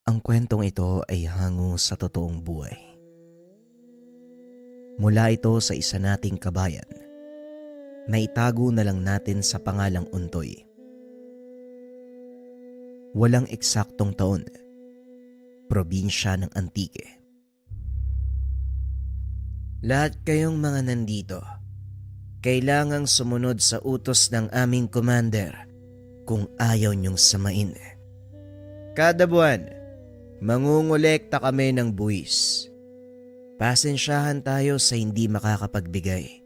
Ang kwentong ito ay hango sa totoong buhay. Mula ito sa isa nating kabayan na itago na lang natin sa pangalang Untoy. Walang eksaktong taon, probinsya ng Antique. Lahat kayong mga nandito, kailangang sumunod sa utos ng aming commander kung ayaw niyong samain. Kada buwan, mangungulekta kami ng buwis. Pasensyahan tayo sa hindi makakapagbigay.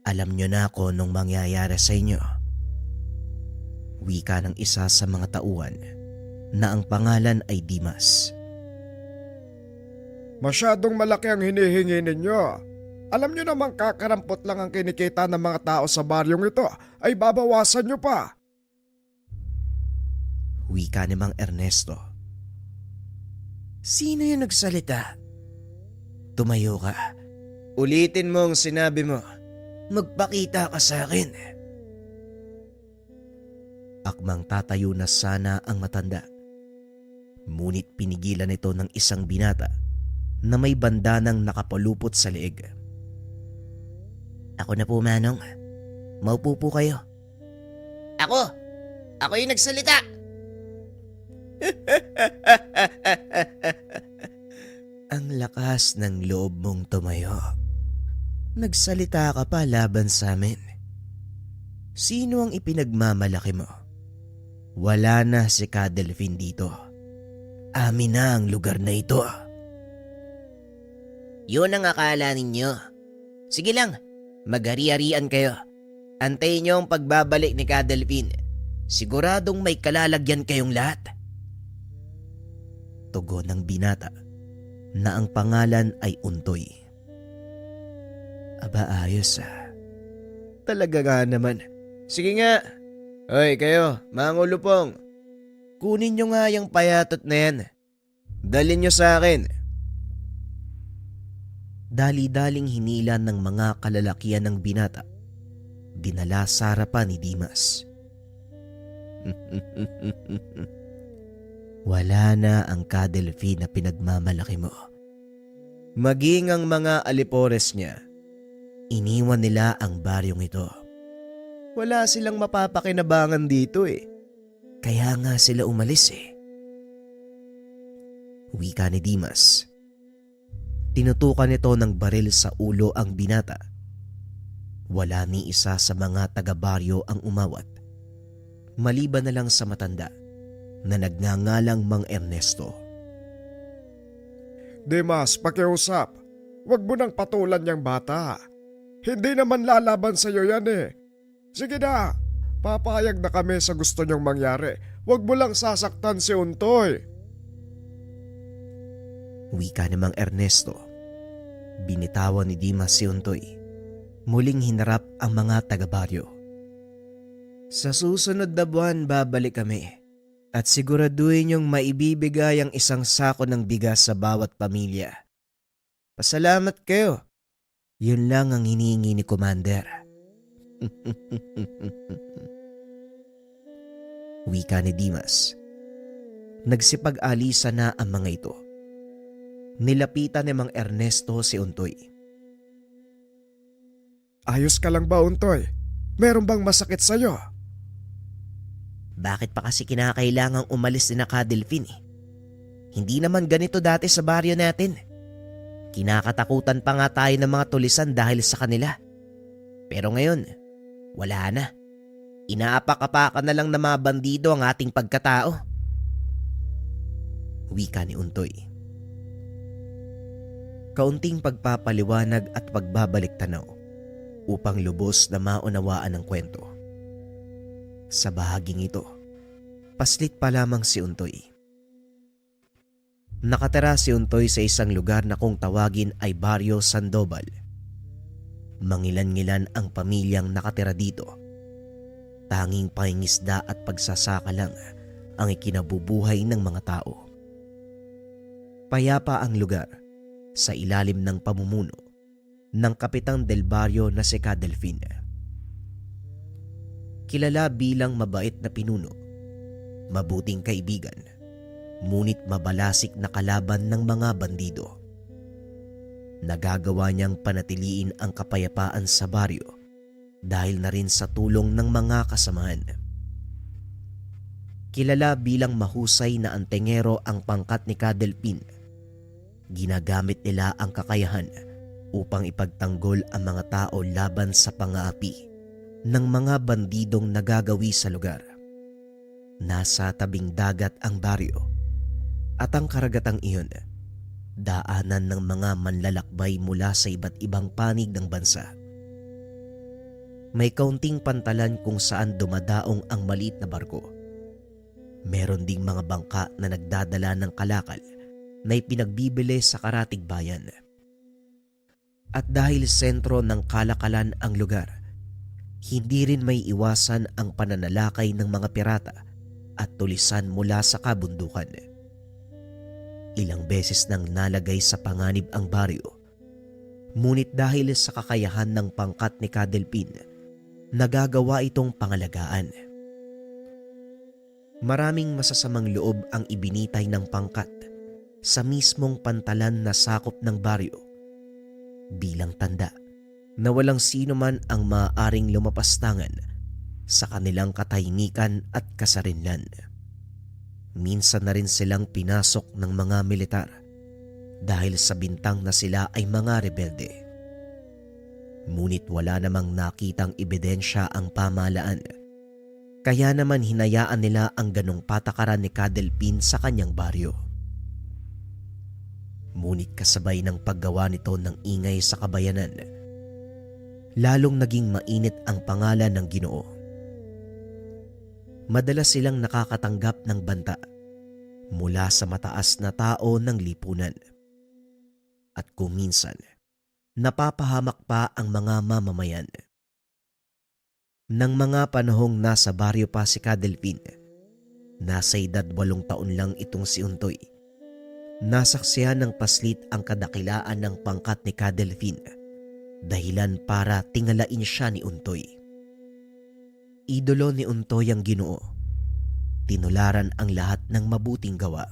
Alam nyo na ako nung mangyayari sa inyo. Wika ng isa sa mga tauhan na ang pangalan ay Dimas. Masyadong malaki ang hinihingi ninyo. Alam nyo namang kakarampot lang ang kinikita ng mga tao sa baryong ito ay babawasan nyo pa. Wika ni Mang Ernesto. Sino yung nagsalita? Tumayo ka. Ulitin mo ang sinabi mo. Magpakita ka sa akin. Akmang tatayo na sana ang matanda. Ngunit pinigilan ito ng isang binata na may bandanang nakapalupot sa leeg. Ako na po, Manong. Maupo po kayo. Ako! Ako yung nagsalita! Ang lakas ng loob mong tumayo. Nagsalita ka pa laban sa amin. Sino ang ipinagmamalaki mo? Wala na si Cadelfin dito. Amin na ang lugar na ito. Yun ang akala ninyo. Sige lang, maghari-harian kayo. Antayin niyo ang pagbabalik ni Cadelfin. Siguradong may kalalagyan kayong lahat. Tugon ng binata na ang pangalan ay Untoy. Aba, ayos ah. Talaga nga naman. Sige nga. Hoy kayo, mga ulupong. Kunin nyo nga yung payatot na yan. Dalhin nyo sa akin. Dali-daling hinila ng mga kalalakian ng binata. Dinala sa harapan ni Dimas. Wala na ang Cadelfin na pinagmamalaki mo. Maging ang mga alipores niya, iniwan nila ang baryong ito. Wala silang mapapakinabangan dito eh. Kaya nga sila umalis eh. Wika ni Dimas. Tinutukan nito ng baril sa ulo ang binata. Wala ni isa sa mga taga-baryo ang umawat. Maliban na lang sa matanda na nagngangalang Mang Ernesto. Dimas, pakiusap. Huwag mo nang patulan yung bata. Hindi naman lalaban sa'yo yan eh. Sige na, papayag na kami sa gusto niyong mangyari. Huwag mo lang sasaktan si Untoy. Wika ni Mang Ernesto. Binitawan ni Dimas si Untoy. Muling hinarap ang mga taga-baryo. Sa susunod na buwan babalik kami. At siguraduhin niyong maibibigay ang isang sako ng bigas sa bawat pamilya. Pasalamat kayo. Yun lang ang hinihingi ni Commander. Wika ni Dimas. Nagsipag-alisa na ang mga ito. Nilapitan ni Mang Ernesto si Untoy. Ayos ka lang ba, Untoy? Meron bang masakit sa'yo? Bakit pa kasi kinakailangang umalis din na Cadelfin eh? Hindi naman ganito dati sa baryo natin. Kinakatakutan pa nga tayo ng mga tulisan dahil sa kanila. Pero ngayon, wala na. Inaapak-apakan na lang ng mga bandido ang ating pagkatao. Wika ni Untoy. Kaunting pagpapaliwanag at pagbabalik tanaw upang lubos na maunawaan ang kwento. Sa bahaging ito, paslit pa lamang si Untoy. Nakatira si Untoy sa isang lugar na kung tawagin ay Baryo Sandoval. Mangilan-ngilan ang pamilyang nakatira dito. Tanging pangingisda at pagsasaka lang ang ikinabubuhay ng mga tao. Payapa ang lugar sa ilalim ng pamumuno ng Kapitan del Barrio na si Cadelfin. Kilala bilang mabait na pinuno, mabuting kaibigan, ngunit mabalasik na kalaban ng mga bandido. Nagagawa niyang panatiliin ang kapayapaan sa baryo dahil na rin sa tulong ng mga kasamahan. Kilala bilang mahusay na antingero ang pangkat ni Cadelpin. Ginagamit nila ang kakayahan upang ipagtanggol ang mga tao laban sa pang-aapi ng mga bandidong nagagawi sa lugar. Nasa tabing dagat ang baryo at ang karagatang iyon, daanan ng mga manlalakbay mula sa iba't ibang panig ng bansa. May kaunting pantalan kung saan dumadaong ang maliit na barko. Meron ding mga bangka na nagdadala ng kalakal na ipinagbibili sa karatig bayan. At dahil sentro ng kalakalan ang lugar, hindi rin may iwasan ang pananalakay ng mga pirata at tulisan mula sa kabundukan. Ilang beses nang nalagay sa panganib ang baryo, ngunit dahil sa kakayahan ng pangkat ni Cadelpin, nagagawa itong pangalagaan. Maraming masasamang loob ang ibinitay ng pangkat sa mismong pantalan na sakop ng baryo bilang tanda na walang sino man ang maaaring lumapastangan sa kanilang katahimikan at kasarinlan. Minsan na rin silang pinasok ng mga militar dahil sa bintang na sila ay mga rebelde. Ngunit wala namang nakitang ebidensya ang pamahalaan, kaya naman hinayaan nila ang ganong patakaran ni Cadelpin sa kanyang baryo. Ngunit kasabay ng paggawa nito ng ingay sa kabayanan, lalong naging mainit ang pangalan ng Ginoo. Madalas silang nakakatanggap ng banta mula sa mataas na tao ng lipunan. At kung minsan, napapahamak pa ang mga mamamayan. Nang mga panahong nasa baryo pa si Cadelpin, nasa edad 8 taon lang itong si Untoy. Nasaksihan ng paslit ang kadakilaan ng pangkat ni Cadelpin, dahilan para tingalain siya ni Untoy. Idolo ni Untoy ang Ginoo. Tinularan ang lahat ng mabuting gawa.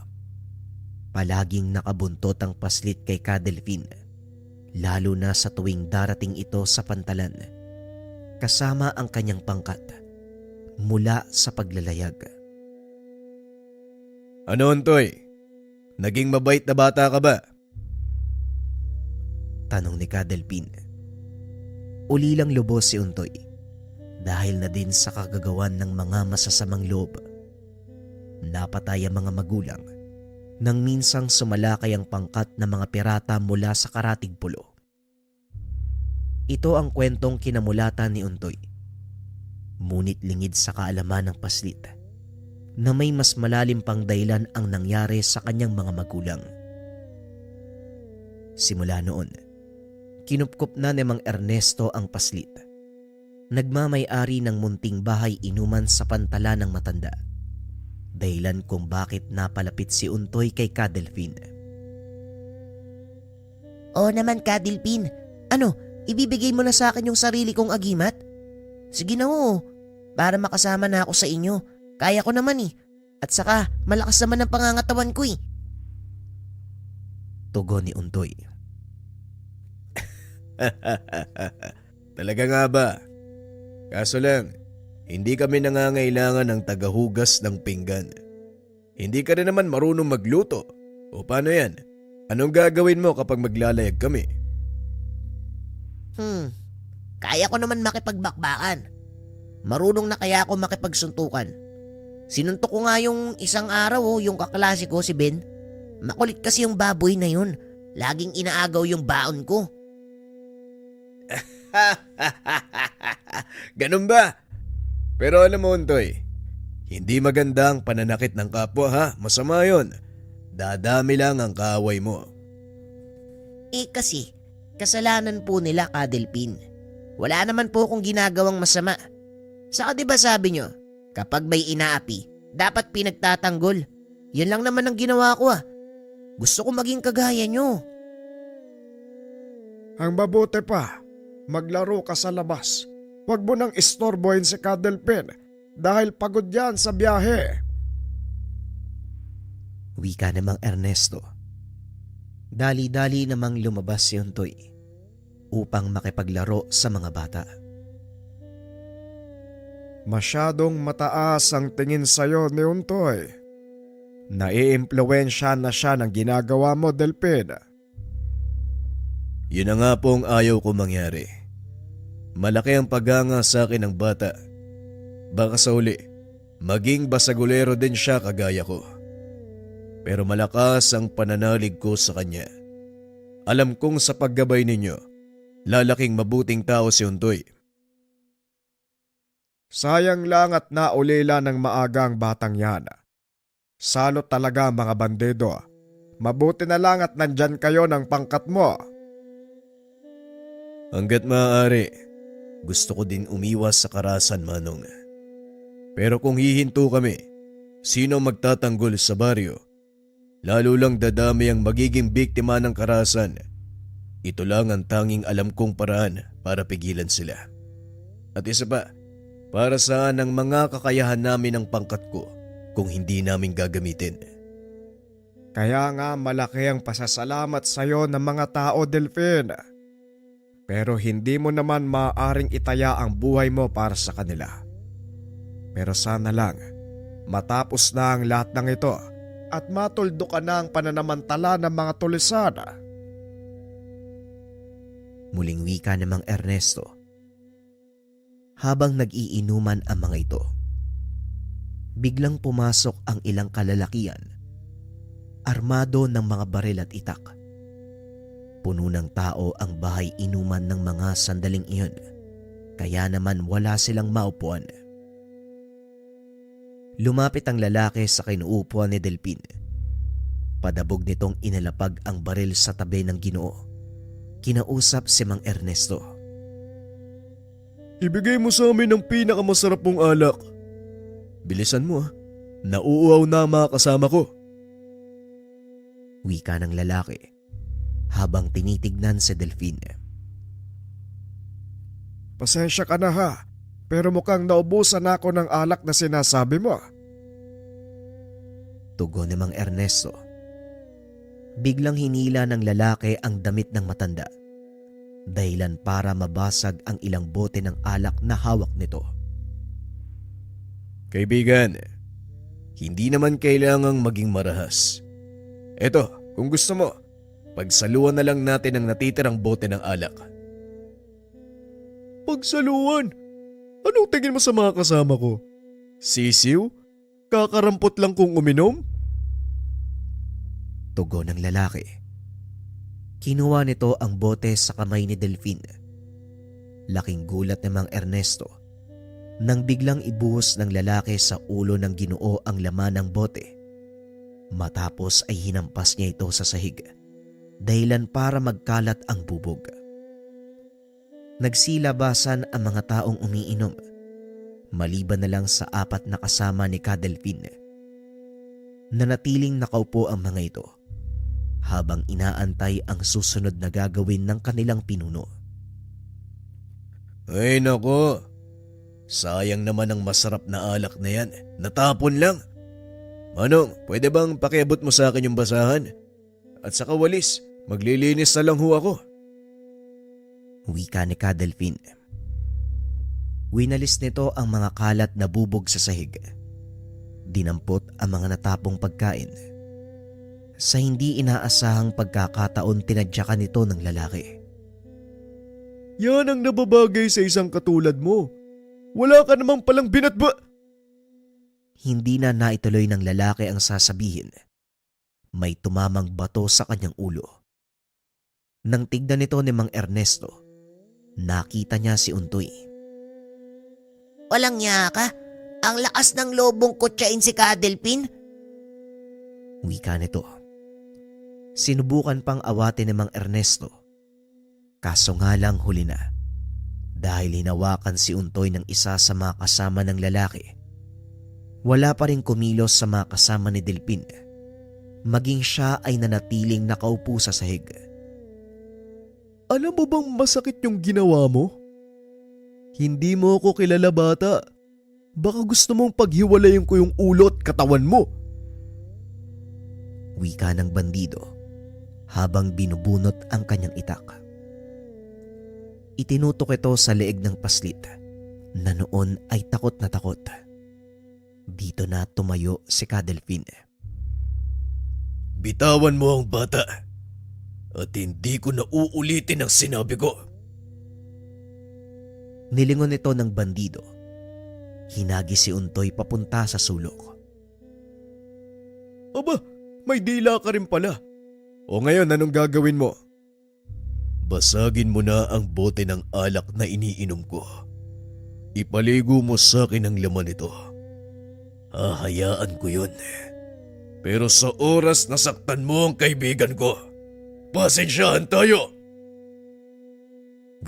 Palaging nakabuntot ang paslit kay Cadelpin, lalo na sa tuwing darating ito sa pantalan, kasama ang kanyang pangkat mula sa paglalayag. Ano, Untoy? Naging mabait na bata ka ba? Tanong ni Cadelpin. Ulilang lubos si Untoy dahil na din sa kagagawan ng mga masasamang loob. Napatay ang mga magulang nang minsang sumalakay ang pangkat ng mga pirata mula sa karatig pulo. Ito ang kwentong kinamulatan ni Untoy. Ngunit lingid sa kaalaman ng paslit na may mas malalim pang dahilan ang nangyari sa kanyang mga magulang. Simula noon, kinupkup na ni Mang Ernesto ang paslit. Nagmamay-ari ng munting bahay inuman sa pantalan ng matanda. Dahilan kung bakit napalapit si Untoy kay Cadelpin. Oo naman, Cadelpin. Ano, ibibigay mo na sa akin yung sarili kong agimat? Sige na, oo. Para makasama na ako sa inyo. Kaya ko naman eh. At saka, malakas naman ang pangangatawan ko eh. Tugon ni Untoy. Talaga nga ba? Kaso lang, hindi kami nangangailangan ng tagahugas ng pinggan. Hindi ka rin naman marunong magluto. O paano yan? Anong gagawin mo kapag maglalayag kami? Kaya ko naman makipagbakbakan. Marunong na kaya ako makipagsuntukan. Sinuntok ko nga yung isang araw yung kaklase ko si Ben. Makulit kasi yung baboy na yun. Laging inaagaw yung baon ko. Ganun ba? Pero alam mo, Untoy, hindi maganda ang pananakit ng kapwa ha. Masama yon. Dadami lang ang kaaway mo. Kasi, kasalanan po nila, Cadelpin. Wala naman po akong ginagawang masama. Saka diba sabi nyo, kapag may inaapi, dapat pinagtatanggol. Yan lang naman ang ginawa ko ah. Gusto ko maging kagaya nyo. Ang mabuti pa, maglaro ka sa labas. Huwag mo nang istorbohin si Cadelpin dahil pagod yan sa biyahe. Wika namang Ernesto. Dali-dali namang lumabas si Untoy upang makipaglaro sa mga bata. Masyadong mataas ang tingin sa'yo ni Untoy. Naiimpluwensya na siya ng ginagawa mo, Delphin. Yun na nga po ang ayaw ko mangyari. Malaki ang paganga sa akin ng bata. Baka sa uli, maging basagulero din siya kagaya ko. Pero malakas ang pananalig ko sa kanya. Alam kong sa paggabay ninyo, lalaking mabuting tao si Untoy. Sayang lang at naulila ng maaga ang batang yan. Salot talaga mga bandido. Mabuti na lang at nandyan kayo ng pangkat mo. Hanggat maaari, gusto ko din umiwas sa karahasan, Manong. Pero kung hihinto kami, sino magtatanggol sa baryo? Lalo lang dadami ang magiging biktima ng karahasan. Ito lang ang tanging alam kong paraan para pigilan sila. At isa pa, para saan ang mga kakayahan namin ng pangkat ko kung hindi namin gagamitin? Kaya nga malaki ang pasasalamat sa'yo ng mga tao, Delphin. Pero hindi mo naman maaaring itaya ang buhay mo para sa kanila. Pero sana lang, matapos na ang lahat ng ito at matuldo ka na ang pananamantala ng mga tulisan. Muling wika namang Ernesto. Habang nag-iinuman ang mga ito, biglang pumasok ang ilang kalalakian, armado ng mga baril at itak. Puno ng tao ang bahay inuman ng mga sandaling iyon, kaya naman wala silang maupuan. Lumapit ang lalaki sa kinuupuan ni Delphin. Padabog nitong inalapag ang baril sa tabi ng Ginoo. Kinausap si Mang Ernesto. Ibigay mo sa amin ang pinakamasarap mong alak. Bilisan mo, nauuaw na ang mga kasama ko. Wika ng lalaki habang tinitignan si Delphin. Pasensya ka na ha, pero mukhang naubusan ako ng alak na sinasabi mo. Tugon ni Mang Ernesto. Biglang hinila ng lalaki ang damit ng matanda, dahilan para mabasag ang ilang bote ng alak na hawak nito. Kaibigan, hindi naman kailangang maging marahas. Eto, kung gusto mo, pagsaluan na lang natin ang natitirang bote ng alak. Pagsaluan? Anong tingin mo sa mga kasama ko? Sisiw? Kakarampot lang kung uminom? Tugon ng lalaki. Kinuha nito ang bote sa kamay ni Delphin. Laking gulat ni Mang Ernesto nang biglang ibuhos ng lalaki sa ulo ng Ginoo ang laman ng bote. Matapos ay hinampas niya ito sa sahig, dahilan para magkalat ang bubog. Nagsilabasan ang mga taong umiinom, maliban na lang sa 4 na kasama ni Delphin. Nanatiling nakaupo ang mga ito habang inaantay ang susunod na gagawin ng kanilang pinuno. Ay nako, sayang naman ang masarap na alak na yan. Natapon lang. Manong, pwede bang pakiabot mo sa akin yung basahan? At sa kawalis, maglilinis na lang ho ako. Wika ni Delphin. Winalis nito ang mga kalat na bubog sa sahig. Dinampot ang mga natapong pagkain. Sa hindi inaasahang pagkakataon, tinadyakan nito ng lalaki. Yan ang nababagay sa isang katulad mo. Wala ka namang palang binatba. Hindi na naituloy ng lalaki ang sasabihin. May tumamang bato sa kanyang ulo. Nang tignan nito ni Mang Ernesto, nakita niya si Untoy. Walang niya ka? Ang lakas ng lobong kutsain si Delphin? Wika nito. Sinubukan pang awatin ni Mang Ernesto. Kaso nga lang huli na. Dahil hinawakan si Untoy ng isa sa mga kasama ng lalaki. Wala pa rin kumilos sa mga kasama ni Delphin. Maging siya ay nanatiling nakaupo sa sahig. Alam mo bang masakit yung ginawa mo? Hindi mo ako kilala, bata. Baka gusto mong paghiwalayin ko yung ulo at katawan mo. Wika ng bandido habang binubunot ang kanyang itak. Itinutok ito sa leeg ng paslit na noon ay takot na takot. Dito na tumayo si Ka Delfin. Bitawan mo ang bata at hindi ko na uulitin ang sinabi ko. Nilingon ito ng bandido. Hinagi si Untoy papunta sa sulok. Aba, may dila ka rin pala. O ngayon, anong gagawin mo? Basagin mo na ang bote ng alak na iniinom ko. Ipaligo mo sa akin ang laman nito. Hahayaan ko yun. Pero sa oras na saktan mo ang kaibigan ko, pasensyahan tayo.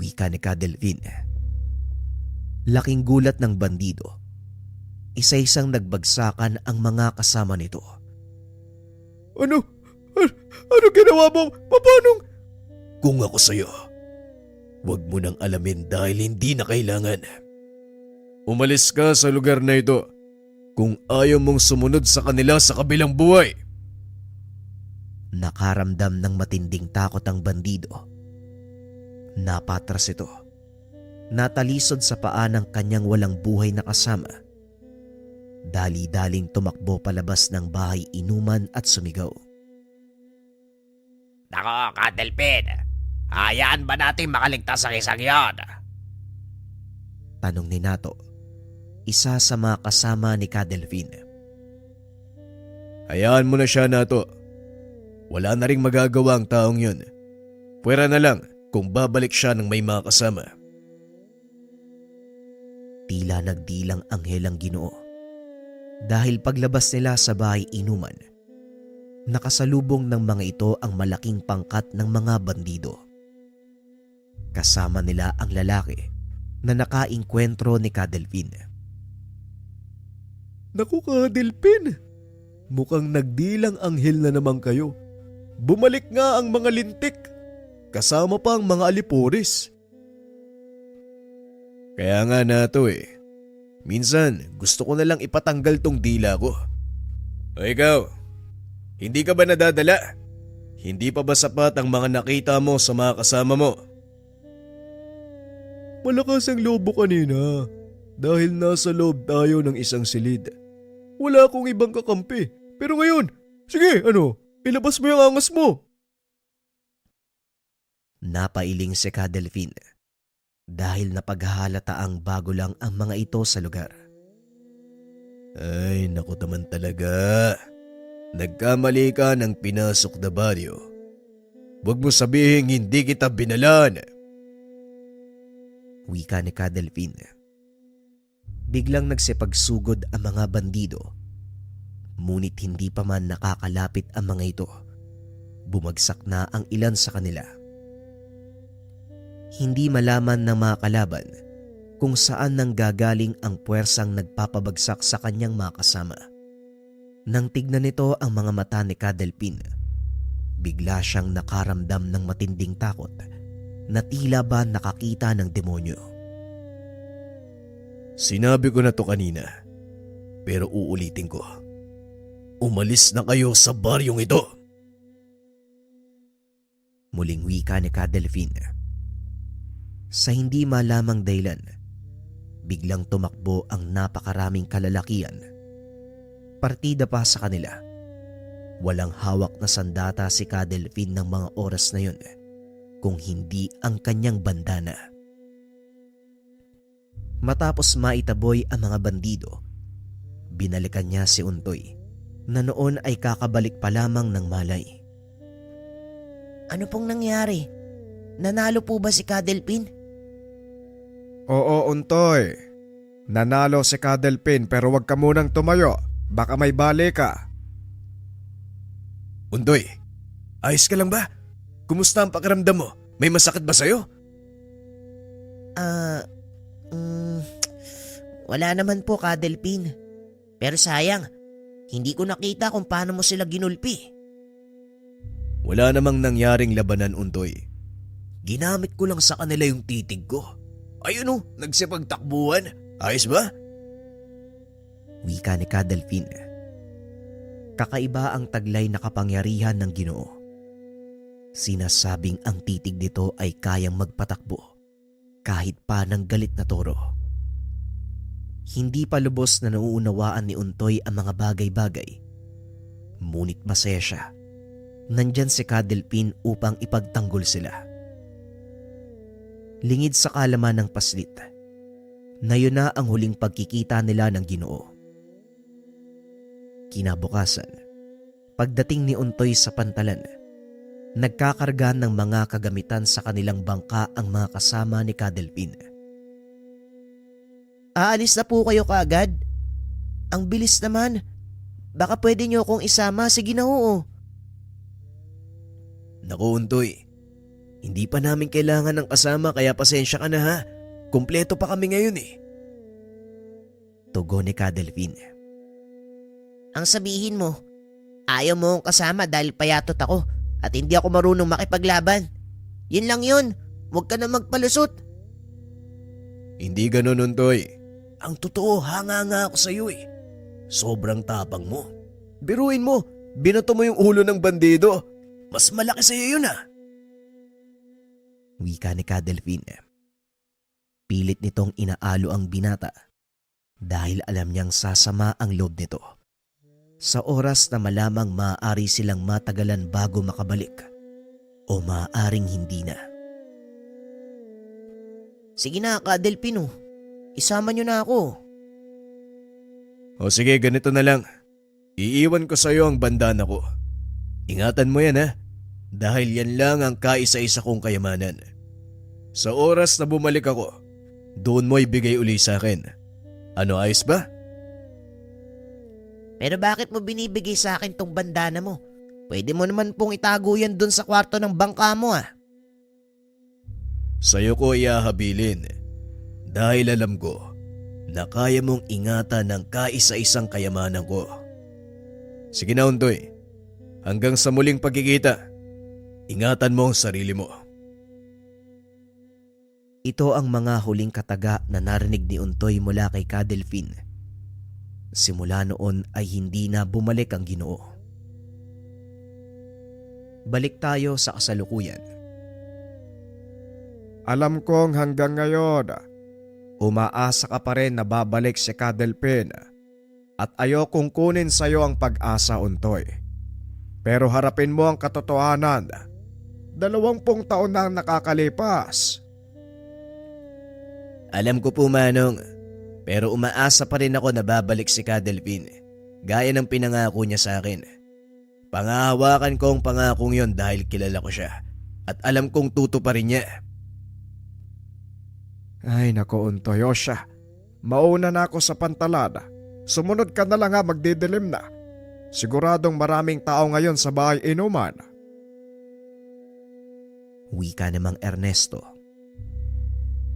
Wika ni Ka Delfin. Laking gulat ng bandido. Isa-isang nagbagsakan ang mga kasama nito. Ano ginawa mo? Paano? Kung ako sa'yo, huwag mo nang alamin dahil hindi na kailangan. Umalis ka sa lugar na ito kung ayaw mong sumunod sa kanila sa kabilang buhay. Nakaramdam ng matinding takot ang bandido. Napatras ito. Natalisod sa paa ng kanyang walang buhay na kasama. Dali-daling tumakbo palabas ng bahay inuman at sumigaw. Nako, Ka Delpin. Hayaan ba natin makaligtas sa isang yon? Tanong ni Nato, isa sa mga kasama ni Ka Delfin. Hayaan mo na siya, Nato. Wala na ring magagawa ang taong yun. Pwera na lang kung babalik siya ng may mga kasama. Tila nagdilang anghel ang Ginoo. Dahil paglabas nila sa bahay inuman, nakasalubong ng mga ito ang malaking pangkat ng mga bandido. Kasama nila ang lalaki na nakainkwentro ni Ka Delfin. Naku, Ka Delpin, mukhang nagdilang anghel na naman kayo. Bumalik nga ang mga lintik, kasama pa ang mga alipuris. Kaya nga Nato minsan gusto ko na lang ipatanggal tong dila ko. O ikaw, hindi ka ba nadadala? Hindi pa ba sapat ang mga nakita mo sa mga kasama mo? Malakas ang lobo kanina dahil nasa loob tayo ng isang silid. Wala akong ibang kakampi. Pero ngayon, sige ilabas mo yung angas mo. Napailing si Ka Delfin dahil napaghahalataang bago lang ang mga ito sa lugar. Ay, naku naman talaga. Nagkamali ka ng pinasok na baryo. Huwag mo sabihin hindi kita binalaan. Wika ni Ka Delfin. Biglang nagsipagsugod ang mga bandido. Ngunit hindi pa man nakakalapit ang mga ito. Bumagsak na ang ilan sa kanila. Hindi malaman ng mga kalaban kung saan nanggagaling ang puwersang nagpapabagsak sa kanyang mga kasama. Nang tignan nito ang mga mata ni Ka Delfin, bigla siyang nakaramdam ng matinding takot na tila ba nakakita ng demonyo. Sinabi ko na to kanina, pero uulitin ko. Umalis na kayo sa baryong ito. Muling wika ni Ka Delfin. Sa hindi malamang dahilan, biglang tumakbo ang napakaraming kalalakian. Partida pa sa kanila. Walang hawak na sandata si Ka Delfin ng mga oras na yun, kung hindi ang kanyang bandana. Matapos maitaboy ang mga bandido, binalikan niya si Untoy na noon ay kakabalik pa lamang ng malay. Ano pong nangyari? Nanalo po ba si Ka Delpin? Oo, Untoy. Nanalo si Ka Delpin pero wag ka munang tumayo. Baka may bali ka. Undoy, ayos ka lang ba? Kumusta ang pakiramdam mo? May masakit ba sa'yo? Wala naman po, Ka Delpin. Pero sayang, hindi ko nakita kung paano mo sila ginulpi. Wala namang nangyaring labanan, Undoy. Ginamit ko lang sa kanila yung titig ko. Ayun nagsipagtakbuhan. Ayos ba? Wika ni Ka Delfin. Kakaiba ang taglay na kapangyarihan ng Ginoo. Sinasabing ang titig nito ay kayang magpatakbo kahit pa ng galit na toro. Hindi pa lubos na nauunawaan ni Untoy ang mga bagay-bagay. Ngunit masaya siya. Nandyan si Kadelpin upang ipagtanggol sila. Lingid sa kalaman ng paslit na yun na ang huling pagkikita nila ng Ginoo. Kinabukasan, pagdating ni Untoy sa pantalan, nagkakarga ng mga kagamitan sa kanilang bangka ang mga kasama ni Kadelpin. Aalis na po kayo kaagad? Ang bilis naman. Baka pwede niyo akong isama. Sige na oo. Naku Untoy, hindi pa namin kailangan ng kasama kaya pasensya ka na ha. Kumpleto pa kami ngayon eh. Tugon ni Kadelpin. Ang sabihin mo, ayaw mo akong kasama dahil payatot ako at hindi ako marunong makipaglaban. Yun lang yun. Huwag ka na magpalusot. Hindi ganun Untoy. Ang totoo, hanga nga ako sa iyo eh. Sobrang tapang mo. Biruin mo, binato mo yung ulo ng bandido. Mas malaki sa iyo yun ah. Wika ni Kadelpin. Pilit nitong inaalo ang binata dahil alam niyang sasama ang loob nito. Sa oras na malamang maaari silang matagalan bago makabalik o maaaring hindi na. Sige na, Kadelpin. Isama niyo na ako. O sige, ganito na lang. Iiwan ko sa iyo ang bandana ko. Ingatan mo yan ha. Dahil yan lang ang kaisa-isa kong kayamanan. Sa oras na bumalik ako, doon mo ibigay uli sa akin. Ano, ayos ba? Pero bakit mo binibigay sa akin tong bandana mo? Pwede mo naman pong itago yan dun sa kwarto ng bangka mo ah. Sa'yo ko iahabilin. Dahil alam ko na kaya mong ingatan ng kaisa-isang kayamanan ko. Sige na Untoy, hanggang sa muling pagkikita, ingatan mo ang sarili mo. Ito ang mga huling kataga na narinig ni Untoy mula kay Kadelpin. Simula noon ay hindi na bumalik ang Ginoo. Balik tayo sa kasalukuyan. Alam kong hanggang ngayon, umaasa ka pa rin na babalik si Kadelpin at ayokong kunin sa iyo ang pag-asa Untoy. Pero harapin mo ang katotohanan. 20 taon na ang nakakalipas. Alam ko po Manong, pero umaasa pa rin ako na babalik si Kadelpin, gaya ng pinangako niya sa akin. Pangahawakan ko ang pangakong yon dahil kilala ko siya at alam kong tutuparin niya. Ay nako Untoy, o siya. Mauna na ako sa pantalan. Sumunod ka na lang ha, magdidilim na. Siguradong maraming tao ngayon sa bahay inuman. Wika namang Ernesto.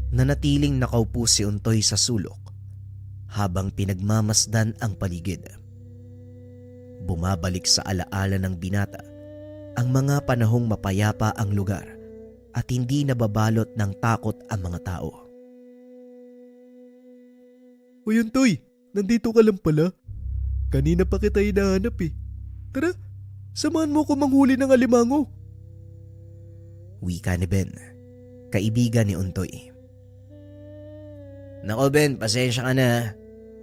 Nanatiling nakaupo si Untoy sa sulok habang pinagmamasdan ang paligid. Bumabalik sa alaala ng binata ang mga panahong mapayapa ang lugar at hindi nababalot ng takot ang mga tao. Uy Untoy, nandito ka lang pala. Kanina pa kita hinahanap eh. Tara, samahan mo ko manghuli ng alimango. Wika ni Ben, kaibigan ni Untoy. Nako Ben, pasensya ka na.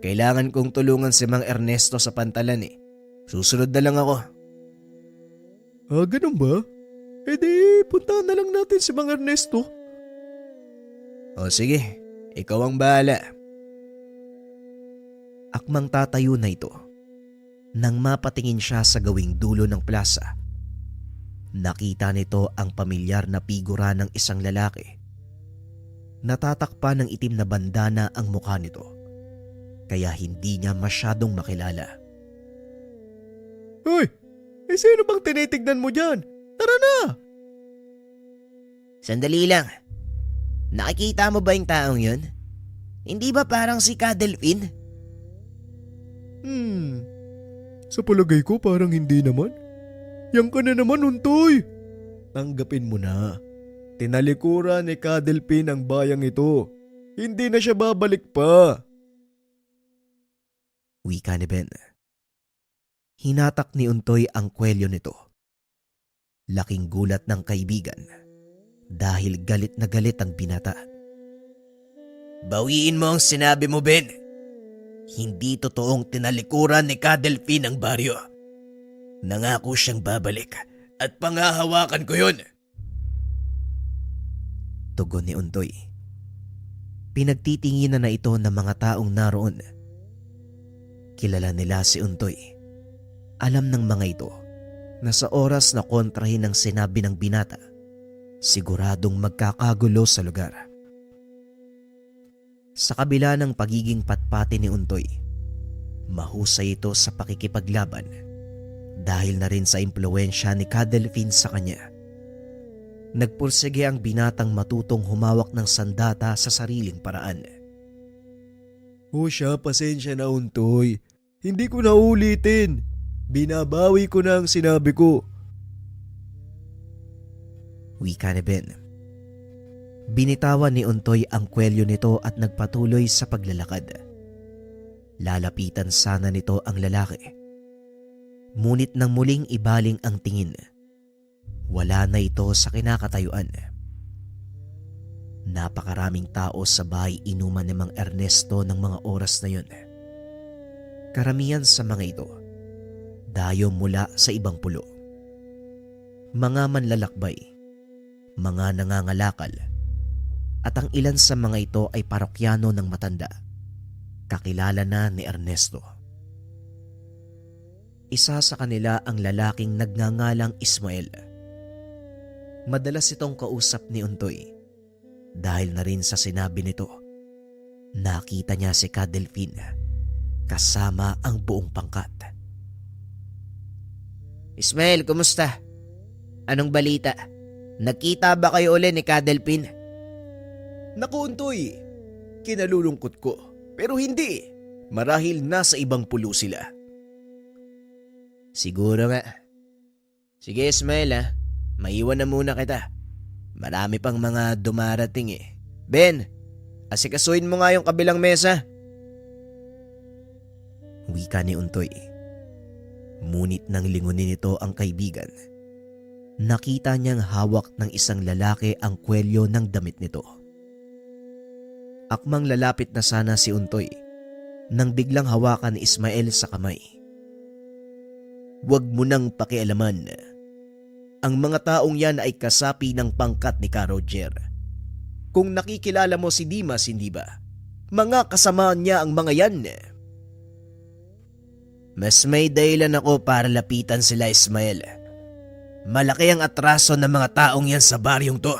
Kailangan kong tulungan si Mang Ernesto sa pantalan eh. Susunod na lang ako. Ganun ba? E di, puntahan na lang natin si Mang Ernesto. O sige, ikaw ang bahala. Akmang tatayo na ito nang mapatingin siya sa gawing dulo ng plaza. Nakita nito ang pamilyar na figura ng isang lalaki. Natatakpan ng itim na bandana ang mukha nito, kaya hindi niya masyadong makilala. Hoy, sino bang tinitignan mo dyan? Tara na! Sandali lang. Nakikita mo ba yung taong yun? Hindi ba parang si Kadelpin? Sa palagay ko parang hindi naman. Yang ka na naman Untoy. Tanggapin mo na. Tinalikuran ni Kadelpin ang bayang ito. Hindi na siya babalik pa. Wika ni Ben. Hinatak ni Untoy ang kwelyo nito. Laking gulat ng kaibigan dahil galit na galit ang binata. Bawiin mo ang sinabi mo, Ben. Hindi totoong tinalikuran ni Ka Delphine ang baryo. Nangako siyang babalik at pangahawakan ko yun. Tugon ni Untoy. Pinagtitinginan na ito ng mga taong naroon. Kilala nila si Untoy. Alam ng mga ito na sa oras na kontrahin ang sinabi ng binata, siguradong magkakagulo sa lugar. Sa kabila ng pagiging patpati ni Untoy, mahusay ito sa pakikipaglaban dahil na rin sa impluwensya ni Ka Delphine sa kanya. Nagpursige ang binatang matutong humawak ng sandata sa sariling paraan. O siya, pasensya na, Untoy. Hindi ko na ulitin. Binabawi ko na ang sinabi ko. Wika ni Ben. Binitawan ni Untoy ang kwelyo nito at nagpatuloy sa paglalakad. Lalapitan sana nito ang lalaki. Ngunit nang muling ibaling ang tingin, wala na ito sa kinakatayuan. Napakaraming tao sa bahay inuman ni Mang Ernesto ng mga oras na yun. Karamihan sa mga ito, dayo mula sa ibang pulo. Mga manlalakbay, mga nangangalakal, at ang ilan sa mga ito ay parokyano ng matanda, kakilala na ni Ernesto. Isa sa kanila ang lalaking nagngangalang Ismael. Madalas itong kausap ni Untoy dahil na rin sa sinabi nito, nakita niya si Ka Delphine kasama ang buong pangkat. Ismael, kumusta? Anong balita? Nagkita ba kayo uli ni Ka Delphine? Naku, Untoy. Kinalulungkot ko. Pero hindi. Marahil nasa ibang pulo sila. Siguro nga. Sige Ismael ha, maiwan na muna kita. Marami pang mga dumarating eh. Ben, asikasuhin mo nga yung kabilang mesa. Wika ni Untoy. Ngunit nang lingunin nito ang kaibigan, nakita niyang hawak ng isang lalaki ang kwelyo ng damit nito. Akmang lalapit na sana si Untoy nang biglang hawakan ni Ismael sa kamay. Huwag mo nang pakialaman. Ang mga taong yan ay kasapi ng pangkat ni Ka Roger. Kung nakikilala mo si Dimas, hindi ba? Mga kasamaan niya ang mga yan. Mas may dahilan ako para lapitan sila Ismael. Malaki ang atraso ng mga taong yan sa baryong to.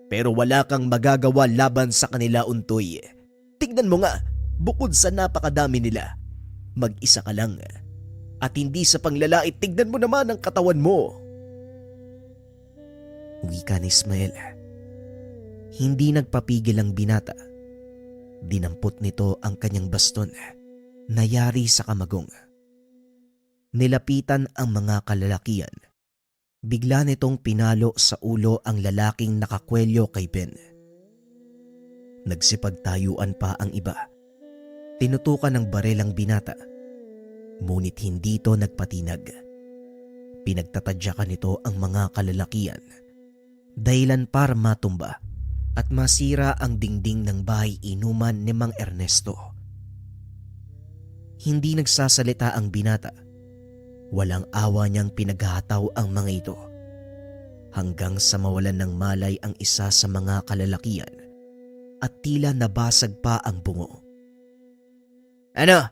Pero wala kang magagawa laban sa kanila, Untoy. Tignan mo nga, bukod sa napakadami nila, mag-isa ka lang. At hindi sa panglalait, tignan mo naman ang katawan mo. Wika ni Ismael. Hindi nagpapigil ang binata. Dinampot nito ang kanyang baston na yari sa kamagong. Nilapitan ang mga kalalakian. Bigla nitong pinalo sa ulo ang lalaking nakakwelyo kay Ben. Nagsipagtayuan pa ang iba. Tinutukan ng barel ang binata. Ngunit hindi ito nagpatinag. Pinagtatadyakan nito ang mga kalalakian. Dahilan para matumba at masira ang dingding ng bahay inuman ni Mang Ernesto. Hindi nagsasalita ang binata. Walang awa niyang pinaghahataw ang mga ito. Hanggang sa mawalan ng malay ang isa sa mga kalalakian at tila nabasag pa ang bungo. Ano?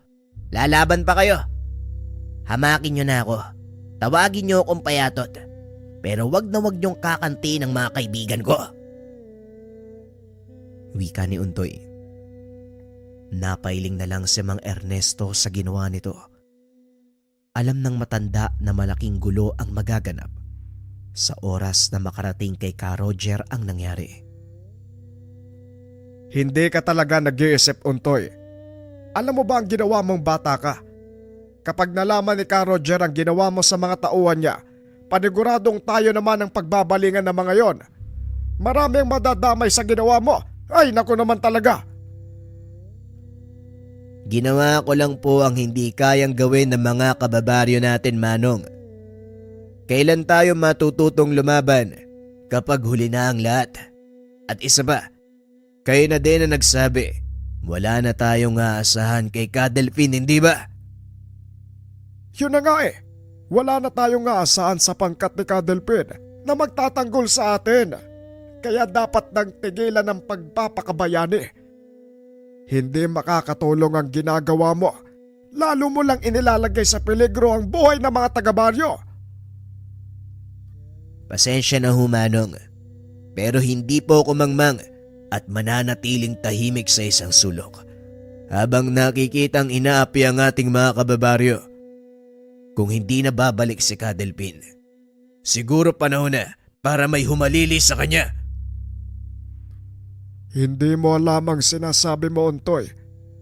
Lalaban pa kayo? Hamakin nyo na ako. Tawagin nyo akong payatot. Pero wag na wag nyong kakanti ng mga kaibigan ko. Wika ni Untoy. Napailing na lang si Mang Ernesto sa ginawa nito. Alam ng matanda na malaking gulo ang magaganap sa oras na makarating kay Ka Roger ang nangyari. Hindi ka talaga nag-iisip, Untoy. Alam mo ba ang ginawa mong bata ka? Kapag nalaman ni Ka Roger ang ginawa mo sa mga tauhan niya, paniguradong tayo naman ang pagbabalingan ng mga yon. Marami ang madadamay sa ginawa mo. Ay, naku naman talaga. Ginawa ko lang po ang hindi kayang gawin ng mga kababaryo natin, Manong. Kailan tayo matututong lumaban kapag huli na ang lahat? At isa pa, kayo na din na nagsabi, wala na tayong aasahan kay Kadelphin, hindi ba? Yun na nga eh. Wala na tayong aasahan sa pangkat ni Kadelphin na magtatanggol sa atin. Kaya dapat nang tigilan ng pagpapakabayani. Hindi makakatulong ang ginagawa mo. Lalo mo lang inilalagay sa peligro ang buhay ng mga taga-baryo. Pasensya na ho, Manong. Pero hindi po ako mangmang at mananatiling tahimik sa isang sulok habang nakikitang inaapi ang ating mga kababaryo. Kung hindi na babalik si Kadelphin, siguro panahon na para may humalili sa kanya. Hindi mo lamang sinasabi mo, Untoy.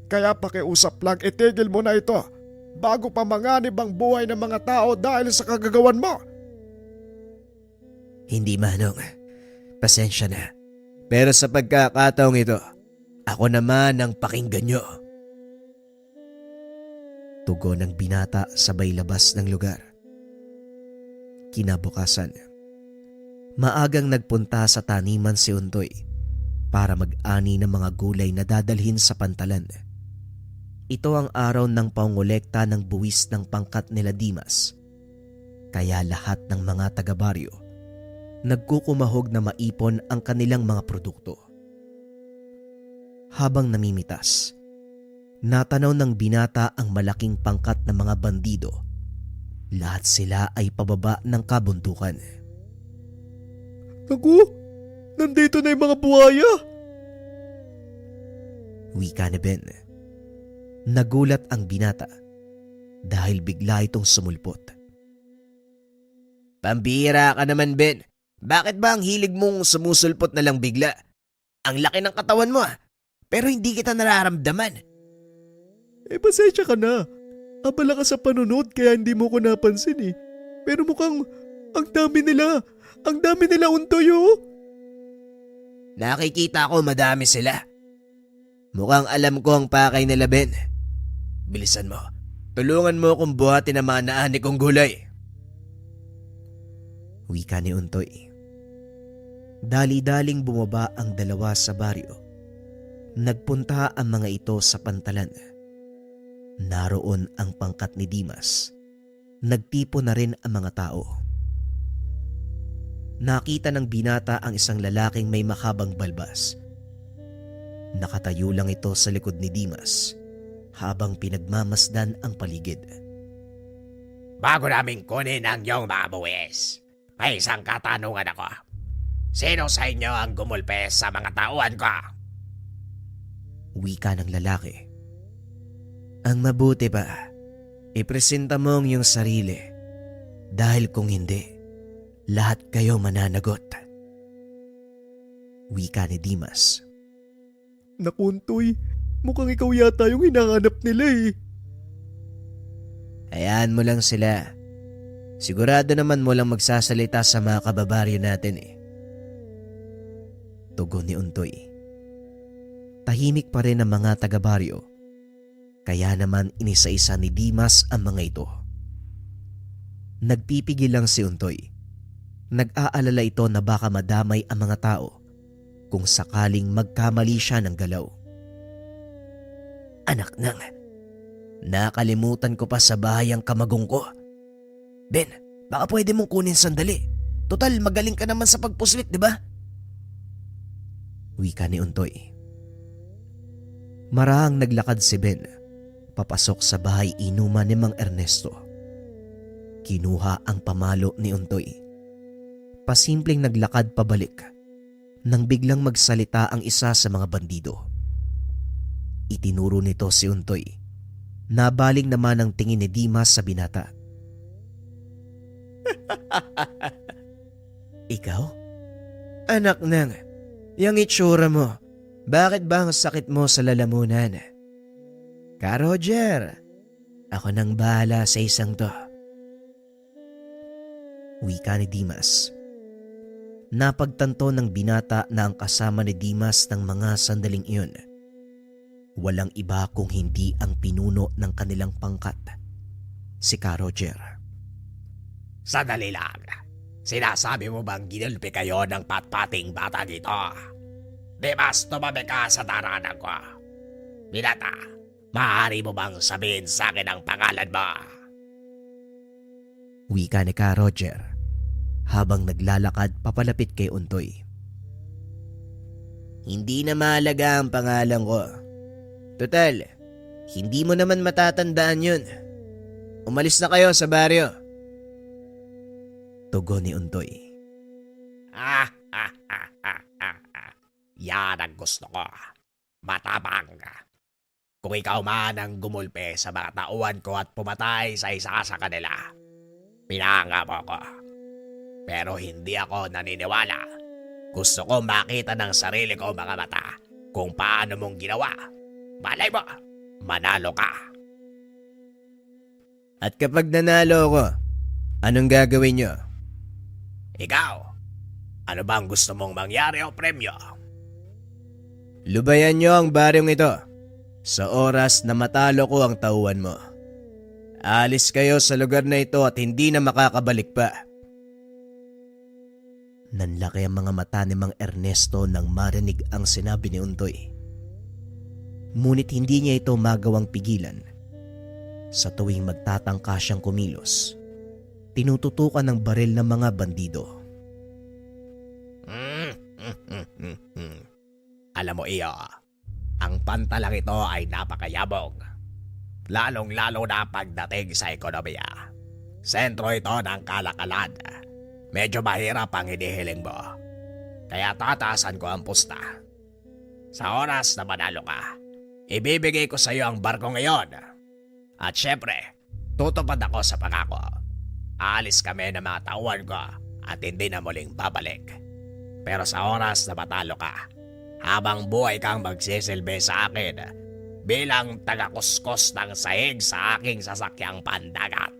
Kaya pakiusap lang itigil mo na ito bago pa manganib ang buhay ng mga tao dahil sa kagagawan mo. Hindi, Manong. Pasensya na. Pero sa pagkakataong ito, ako naman ang pakinggan nyo. Tugon ng binata sabay labas ng lugar. Kinabukasan, maagang nagpunta sa taniman si Untoy para mag-ani ng mga gulay na dadalhin sa pantalan. Ito ang araw ng pangolekta ng buwis ng pangkat nila Dimas. Kaya lahat ng mga taga-baryo nagkukumahog na maipon ang kanilang mga produkto. Habang namimitas, natanaw ng binata ang malaking pangkat ng mga bandido. Lahat sila ay pababa ng kabuntukan. Naku, nandito na yung mga buhaya. Wika ni Ben. Nagulat ang binata dahil bigla itong sumulpot. Pambira ka naman, Ben. Bakit ba ang hilig mong sumusulpot na lang bigla? Ang laki ng katawan mo pero hindi kita nararamdaman. Pasensya ka na. Abala ka sa panunod kaya hindi mo ko napansin eh. Pero mukhang ang dami nila. Ang dami nila, Untoy, oh. Nakikita ko madami sila. Mukhang alam ko ang pakay nila, Ben. Bilisan mo. Tulungan mo akong buhatin ang mga naani kong gulay. Wika ni Untoy. Dali-daling bumaba ang dalawa sa baryo. Nagpunta ang mga ito sa pantalan. Naroon ang pangkat ni Dimas. Nagtipo na rin ang mga tao. Nakita ng binata ang isang lalaking may mahabang balbas. Nakatayo lang ito sa likod ni Dimas habang pinagmamasdan ang paligid. Bago namin kunin ang iyong mga buwis, may isang katanungan ako. Sino sa inyo ang gumulpe sa mga tauhan ko? Wika ng lalaki. Ang mabuti pa, ipresenta mo ang iyong sarili. Dahil kung hindi, lahat kayo mananagot. Wika ni Dimas. Naku, Untoy, mukhang ikaw yata yung hinahanap nila eh. Hayaan mo lang sila. Sigurado naman mo lang magsasalita sa mga kababaryo natin eh. Tugon ni Untoy. Tahimik pa rin ang mga taga-baryo. Kaya naman inisa-isa ni Dimas ang mga ito. Nagpipigil lang si Untoy. Nag-aalala ito na baka madamay ang mga tao kung sakaling magkamali siya ng galaw. Anak nang, nakalimutan ko pa sa bahay ang kamagong ko. Ben, baka pwede mong kunin sandali. Total, magaling ka naman sa pagpuslit, di ba? Wika ni Untoy. Marahang naglakad si Ben, papasok sa bahay inuman ni Mang Ernesto. Kinuha ang pamalo ni Untoy. Pasimpleng naglakad pabalik nang biglang magsalita ang isa sa mga bandido. Itinuro nito si Untoy. Nabaling naman ang tingin ni Dimas sa binata. Ikaw? Anak nang, yung itsura mo, bakit ba ang sakit mo sa lalamunan? Ka Roger, ako nang bahala sa isang to. Wika ni Dimas. Napagtanto ng binata na ang kasama ni Dimas ng mga sandaling iyon Walang iba kung hindi ang pinuno ng kanilang pangkat, si Ka Roger. Sandali lang. Sinasabi mo bang ginulpi kayo ng patpating bata dito? Di mas tumabi ka sa daranan ko. Binata, maaari mo bang sabihin sa akin ang pangalan mo? Wika ni Ka Roger habang naglalakad papalapit kay Untoy. Hindi na mahalaga ang pangalan ko. Total, hindi mo naman matatandaan yun. Umalis na kayo sa baryo. Tugon ni Untoy. Yan ang gusto ko. Matapang. Kung ikaw man ang gumulpe sa mga tauhan ko at pumatay sa isa sa kanila, pinanga mo ko. Pero hindi ako naniniwala. Gusto ko makita ng sarili ko mga mata kung paano mong ginawa. Malay mo, manalo ka. At kapag nanalo ko, anong gagawin nyo? Ikaw, ano bang gusto mong mangyari o premyo? Lubayan nyo ang baryong ito sa oras na matalo ko ang tauhan mo. Alis kayo sa lugar na ito at hindi na makakabalik pa. Nanlaki ang mga mata ni Mang Ernesto nang marinig ang sinabi ni Untoy. Ngunit hindi niya ito magawang pigilan. Sa tuwing magtatangka siyang kumilos, tinututukan ng baril ng mga bandido. Alam mo iyo, ang pantalang ito ay napakayabong. Lalong-lalo na pagdating sa ekonomiya. Sentro ito ng kalakalan. Medyo mahirap ang hinihiling mo. Kaya tataasan ko ang pusta. Sa oras na manalo ka, ibibigay ko sa iyo ang barko ngayon. At syempre, tutupad ako sa pangako. Aalis kami ng mga tauhan ko at hindi na muling babalik. Pero sa oras na matalo ka, habang buhay kang magsisilbi sa akin bilang taga-kuskos ng sahig sa aking sasakyang pandagat.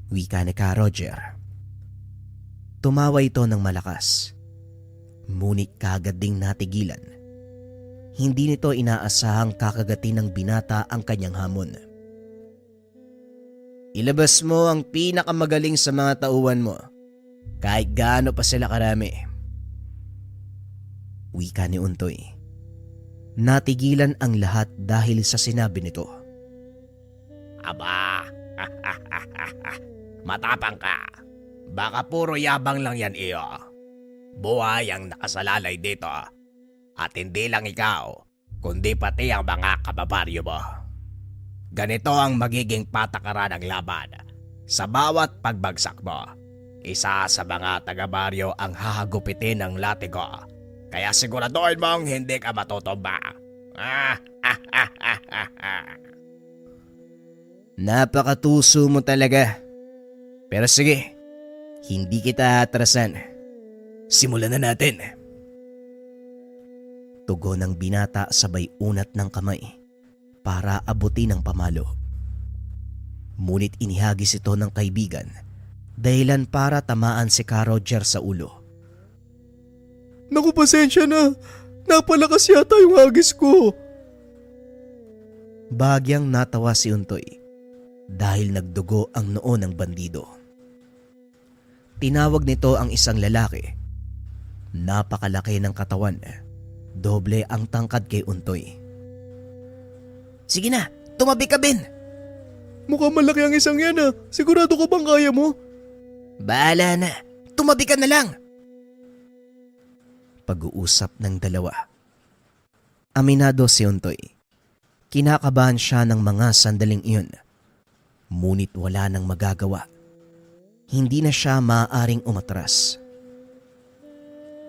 Wika ni Ka Roger. Tumawa ito ng malakas. Ngunit kagad ding natigilan. Hindi nito inaasahang kakagatin ng binata ang kanyang hamon. Ilabas mo ang pinakamagaling sa mga tauhan mo, kahit gaano pa sila karami. Wika ni Untoy. Natigilan ang lahat dahil sa sinabi nito. Aba, matapang ka. Baka puro yabang lang yan iyo. Buhay ang nakasalalay dito at hindi lang ikaw, kundi pati ang mga kababaryo mo. Ganito ang magiging patakaran ng laban. Sa bawat pagbagsak mo, isa sa mga taga-baryo ang hahagupitin ng latigo. Kaya siguraduhin mong hindi ka matutumba. Napakatuso mo talaga. Pero sige, hindi kita atrasan. Simulan na natin. Tugon ng binata sabay unat ng kamay para abutin ang pamalo. Ngunit inihagis ito ng kaibigan dahilan para tamaan si Ka Roger sa ulo. Naku, pasensya na. Napalakas yata yung hagis ko. Bagyang natawa si Untoy dahil nagdugo ang noo ng bandido. Tinawag nito ang isang lalaki. Napakalaki ng katawan. Doble ang tangkad kay Untoy. Sige na, tumabi ka, Ben. Mukhang malaki ang isang yan ah. Sigurado ka bang kaya mo? Bahala na. Tumabi ka na lang. Pag-uusap ng dalawa. Aminado si Untoy. Kinakabahan siya ng mga sandaling iyon. Ngunit wala nang magagawa. Hindi na siya maaaring umatras.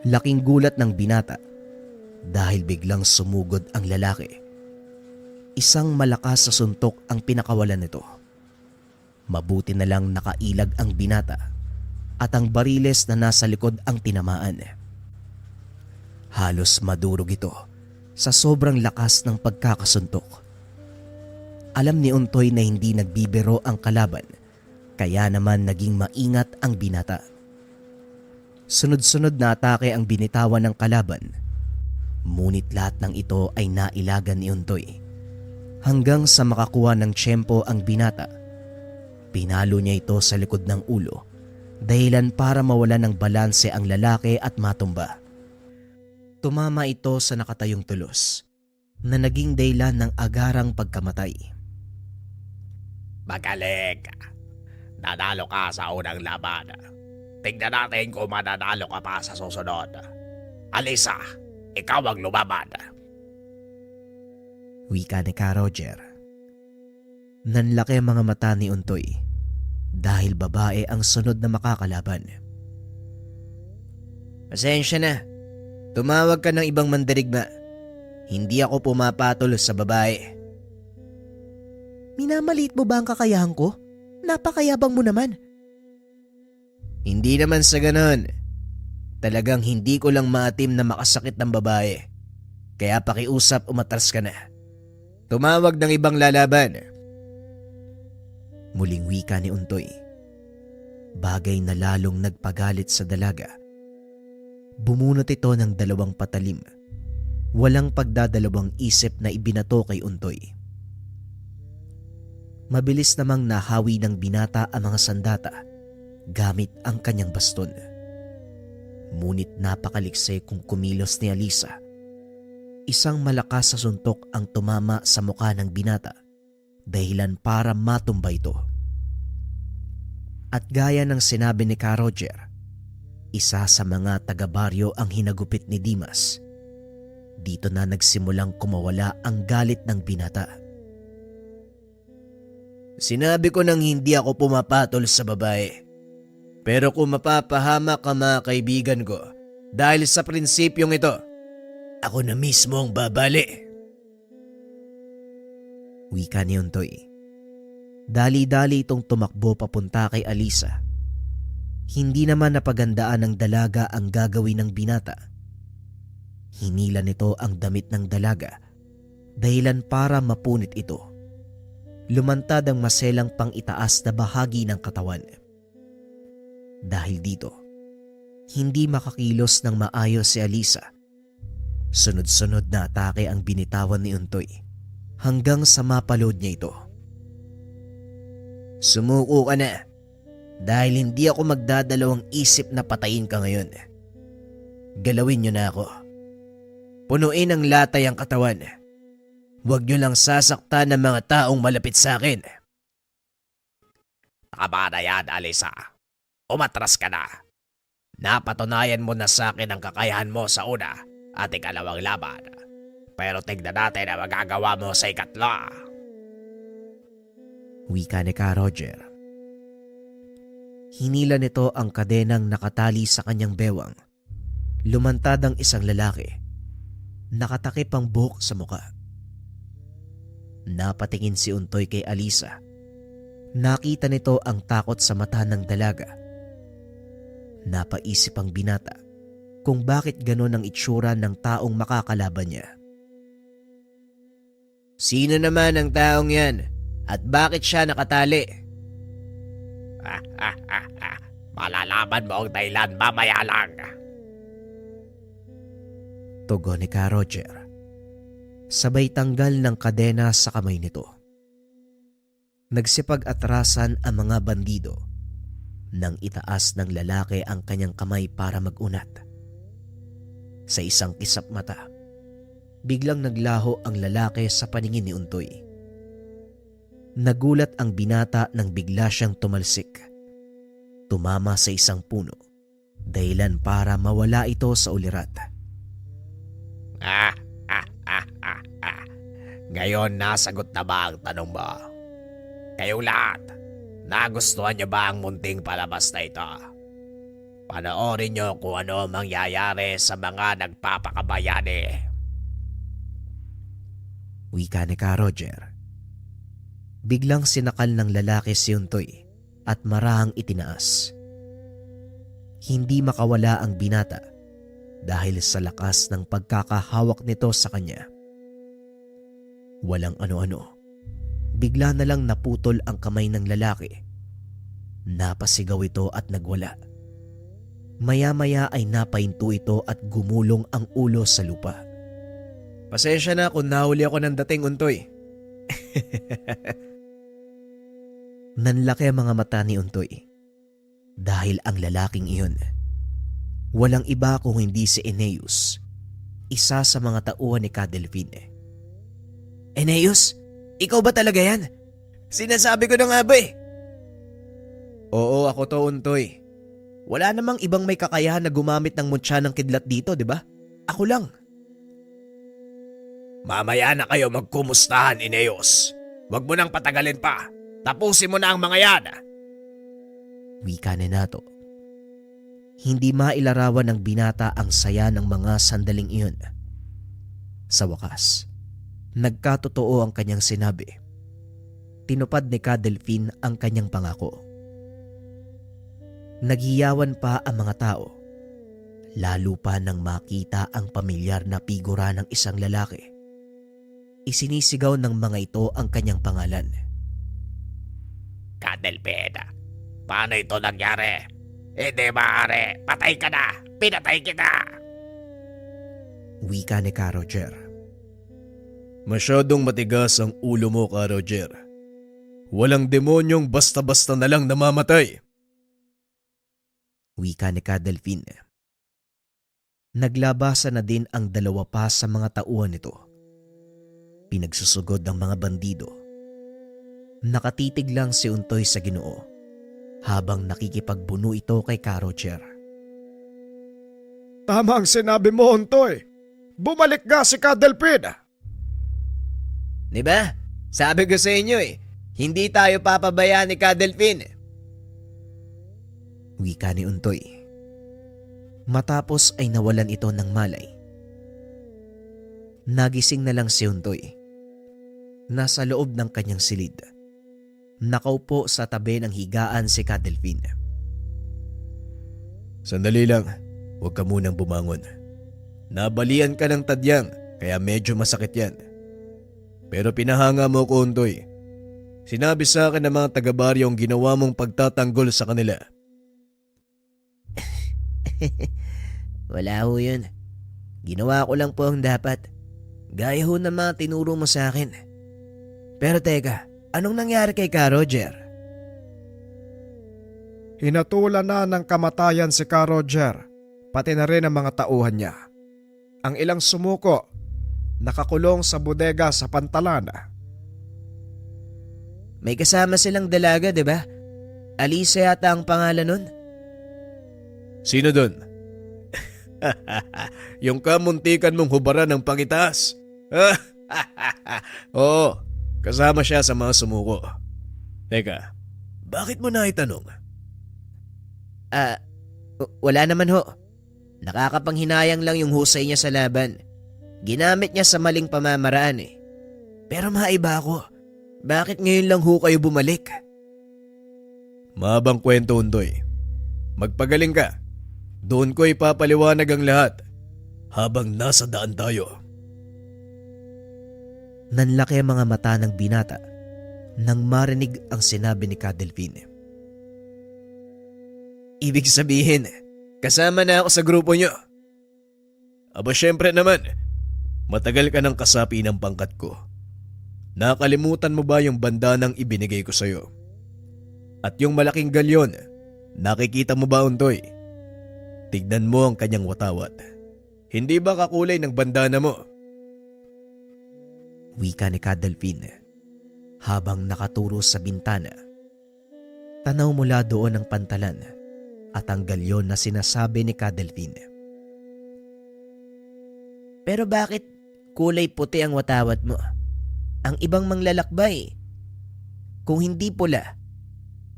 Laking gulat ng binata dahil biglang sumugod ang lalaki. Isang malakas sa suntok ang pinakawalan nito. Mabuti na lang nakailag ang binata at ang bariles na nasa likod ang tinamaan. Halos madurog ito sa sobrang lakas ng pagkakasuntok. Alam ni Untoy na hindi nagbibiro ang kalaban, kaya naman naging maingat ang binata. Sunod-sunod na atake ang binitawan ng kalaban. Ngunit lahat ng ito ay nailagan ni Untoy. Hanggang sa makakuha ng tiyempo ang binata. Pinalo niya ito sa likod ng ulo, dahilan para mawala ng balanse ang lalaki at matumba. Tumama ito sa nakatayong tulos, na naging dahilan ng agarang pagkamatay. Magaling. Nanalo ka sa unang laban. Tingnan natin kung mananalo ka pa sa susunod. Alisa, ikaw ang lumaban. Wika ni Ka Roger. Nanlaki ang mga mata ni Untoy dahil babae ang sunod na makakalaban. Pasensya na. Tumawag ka ng ibang mandirigma. Hindi ako pumapatol sa babae. Minamaliit mo ba ang kakayahan ko? Napakayabang mo naman. Hindi naman sa ganon. Talagang hindi ko lang maatim na makasakit ng babae. Kaya pakiusap, umatras ka na. Tumawag ng ibang lalaban. Muling wika ni Untoy. Bagay na lalong nagpagalit sa dalaga. Bumunot ito ng dalawang patalim. Walang pagdadalawang isip na ibinato kay Untoy. Mabilis namang nahawi ng binata ang mga sandata gamit ang kanyang baston. Ngunit napakaliksay kung kumilos ni Alisa. Isang malakas sa suntok ang tumama sa mukha ng binata, dahilan para matumba ito. At gaya ng sinabi ni Ka Roger, isa sa mga taga-baryo ang hinagupit ni Dimas. Dito na nagsimulang kumawala ang galit ng binata. Sinabi ko nang hindi ako pumapatol sa babae. Pero kung mapapahamak ka mga kaibigan ko dahil sa prinsipyong ito, ako na mismo ang babali. Wika ni Untoy. Dali-dali itong tumakbo papunta kay Alisa. Hindi naman napagandaan ng dalaga ang gagawin ng binata. Hinila nito ang damit ng dalaga dahilan para mapunit ito. Lumantad ang maselang pang itaas na bahagi ng katawan. Dahil dito, hindi makakilos ng maayos si Alisa. Sunod-sunod na atake ang binitawan ni Untoy hanggang sa mapalood niya ito. Sumuko ka na dahil hindi ako magdadalawang isip na patayin ka ngayon. Galawin niyo na ako. Punuin ng latay ang katawan. Huwag niyo lang sasaktan ng mga taong malapit sa akin. Tama na yan, Alisa. Umatras ka na. Napatunayan mo na sa akin ang kakayahan mo sa una at ikalawang laban. Pero tignan natin ang magagawa mo sa ikatlo. Wika ni Ka Roger. Hinila nito ang kadenang nakatali sa kanyang bewang. Lumantad ang isang lalaki. Nakatakip ang buhok sa muka. Napatingin si Untoy kay Alisa. Nakita nito ang takot sa mata ng dalaga. Napaisip ang binata kung bakit ganon ang itsura ng taong makakalaban niya. Sino naman ang taong yan at bakit siya nakatali? Malalaman mo ang dahilan mamaya lang. Tugon ni Ka Roger. Sabay tanggal ng kadena sa kamay nito. Nagsipag-atrasan ang mga bandido nang itaas ng lalaki ang kanyang kamay para mag-unat. Sa isang kisap mata, biglang naglaho ang lalaki sa paningin ni Untoy. Nagulat ang binata nang bigla siyang tumalsik. Tumama sa isang puno, dahilan para mawala ito sa ulirat. Ngayon nasagot na ba ang tanong mo? Kayong lahat, nagustuhan niyo ba ang munting palabas na ito? Panoorin niyo kung ano ang mangyayari sa mga nagpapakabayani. Wika ni Ka Roger. Biglang sinakal ng lalaki si Untoy at marahang itinaas. Hindi makawala ang binata dahil sa lakas ng pagkakahawak nito sa kanya. Walang ano-ano. Bigla na lang naputol ang kamay ng lalaki. Napasigaw ito at nagwala. Maya-maya ay napahinto ito at gumulong ang ulo sa lupa. Pasensya na kung nahuli ako ng dating, Untoy. Nanlaki ang mga mata ni Untoy dahil ang lalaking iyon walang iba kung hindi si Eneus, isa sa mga tauhan ni Cadelphine. Eneus, ikaw ba talaga yan? Sinasabi ko na nga ba eh. Oo, ako to, Untoy. Wala namang ibang may kakayahan na gumamit ng mutya ng kidlat dito, di ba? Ako lang. Mamaya na kayo magkumustahan, Ineos. Huwag mo nang patagalin pa. Tapusin mo na ang mga yan. Wika ni Nato. Hindi mailarawan ng binata ang saya ng mga sandaling iyon. Sa wakas, nagkatotoo ang kanyang sinabi. Tinupad ni Cadelphine ang kanyang pangako. Naghiyawan pa ang mga tao, lalo pa nang makita ang pamilyar na figura ng isang lalaki. Isinisigaw ng mga ito ang kanyang pangalan. Cadelphine, paano ito nangyari? Hindi maaari. Patay ka na. Pinatay kita. Wika ni Ka Roger. Masyadong matigas ang ulo mo, Ka Roger. Walang demonyong basta-basta na lang namamatay. Wika ni Cadelphine. Naglabasa na din ang dalawa pa sa mga tauhan nito. Pinagsusugod ng mga bandido. Nakatitig lang si Untoy sa Ginoo habang nakikipagbuno ito kay Ka Roger. Tama ang sinabi mo, Untoy. Bumalik nga si Cadelphine. Diba? Sabi ko sa inyo hindi tayo papabayaan ni Cadelphine. Wika ni Untoy. Matapos ay nawalan ito ng malay. Nagising na lang si Untoy. Nasa loob ng kanyang silid. Nakaupo sa tabi ng higaan si Cadelphine. Sandali lang, huwag ka munang bumangon. Nabalian ka ng tadyang, kaya medyo masakit yan. Pero pinahanga mo ko, Untoy. Sinabi sa akin ng mga taga-baryo ang ginawa mong pagtatanggol sa kanila. Wala ho yun. Ginawa ko lang po ang dapat. Gaya ho ng mga tinuro mo sa akin. Pero teka, anong nangyari kay Ka Roger? Hinatulan na ng kamatayan si Ka Roger, pati na rin ang mga tauhan niya. Ang ilang sumuko, nakakulong sa bodega sa Pantalan. May kasama silang dalaga, di ba? Alisa yata ang pangalan nun. Sino dun? Yung kamuntikan mong hubaran ng pangitaas. Oo, kasama siya sa mga sumuko. Teka, bakit mo na itanong? Wala naman ho. Nakakapanghinayang lang yung husay niya sa laban. Ginamit niya sa maling pamamaraan Pero maiba ako. Bakit ngayon lang ho kayo bumalik? Mahabang kwento, Untoy. Magpagaling ka. Doon ko ipapaliwanag ang lahat habang nasa daan tayo. Nanlaki ang mga mata ng binata nang marinig ang sinabi ni Cadelphine. Ibig sabihin, kasama na ako sa grupo niyo. Aba syempre naman, matagal ka ng kasapi ng pangkat ko. Nakalimutan mo ba yung bandanang ibinigay ko sa'yo? At yung malaking galyon, nakikita mo ba, Untoy? Tignan mo ang kanyang watawat. Hindi ba kakulay ng bandana mo? Wika ni Cadelphine habang nakaturo sa bintana. Tanaw mula doon ang pantalan at ang galyon na sinasabi ni Cadelphine. Pero bakit kulay puti ang watawat mo? Ang ibang manglalakbay, kung hindi pula,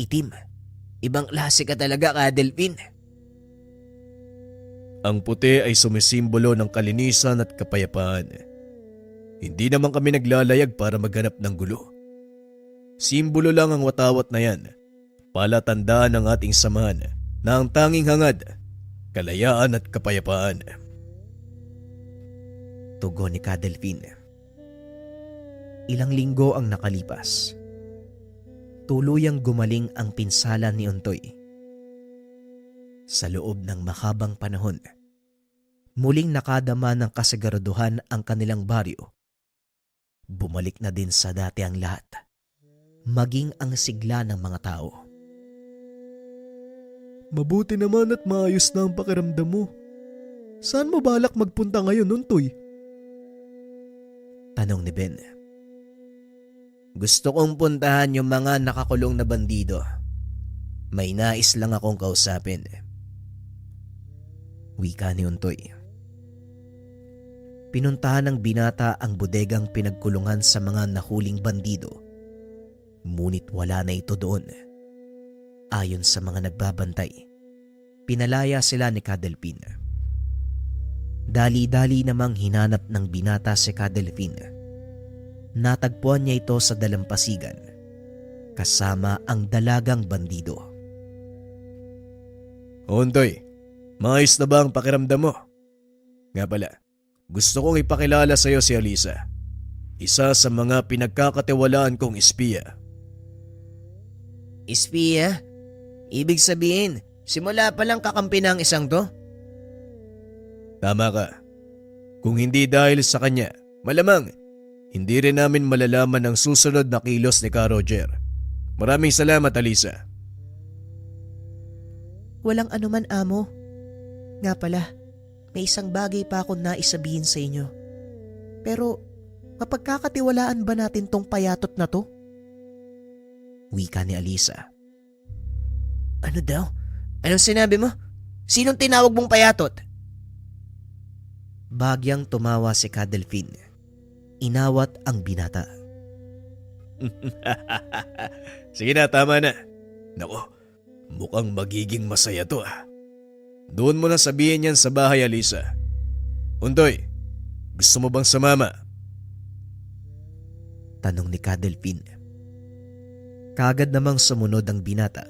itim. Ibang klase ka talaga, Cadelphine. Ang puti ay sumisimbolo ng kalinisan at kapayapaan. Hindi naman kami naglalayag para maghanap ng gulo. Simbolo lang ang watawat na yan. Palatandaan ng ating samahan na ang tanging hangad, kalayaan at kapayapaan. Tugon ni Cadelphine. Ilang linggo ang nakalipas. Tuluyang gumaling ang pinsala ni Untoy. Sa loob ng mahabang panahon, muling nakadama ng kasiguraduhan ang kanilang baryo. Bumalik na din sa dati ang lahat, maging ang sigla ng mga tao. Mabuti naman at maayos na ang pakiramdam mo. Saan mo balak magpunta ngayon, Untoy? Tanong ni Ben. Gusto kong puntahan yung mga nakakulong na bandido. May nais lang akong kausapin. Wika ni Untoy. Pinuntahan ng binata ang bodegang pinagkulungan sa mga nahuling bandido. Ngunit wala na ito doon. Ayon sa mga nagbabantay, pinalaya sila ni Cadelpin. Dali-dali namang hinanap ng binata si Cadelpin. Natagpuan niya ito sa dalampasigan, kasama ang dalagang bandido. Untoy, maayos na ba ang pakiramdam mo? Nga pala, gusto kong ipakilala sa iyo si Alisa. Isa sa mga pinagkakatiwalaan kong espiya. Espiya? Ibig sabihin, simula pa lang kakampi ng isang to? Tama ka. Kung hindi dahil sa kanya, malamang hindi rin namin malalaman ang susunod na kilos ni Ka Roger. Maraming salamat, Alisa. Walang anuman, amo. Nga pala, may isang bagay pa akong naisabihin sa inyo. Pero, mapagkakatiwalaan ba natin tong payatot na to? Wika ni Alisa. Ano daw? Anong sinabi mo? Sinong tinawag mong payatot? Bagyang tumawa si Cadelpin. Inawat ang binata. Sige na, tama na. Naku, mukhang magiging masaya to ah. Doon mo na sabihin yan sa bahay, Alisa. Untoy, gusto mo bang sumama? Tanong ni Cadelpin. Kagad namang sumunod ang binata.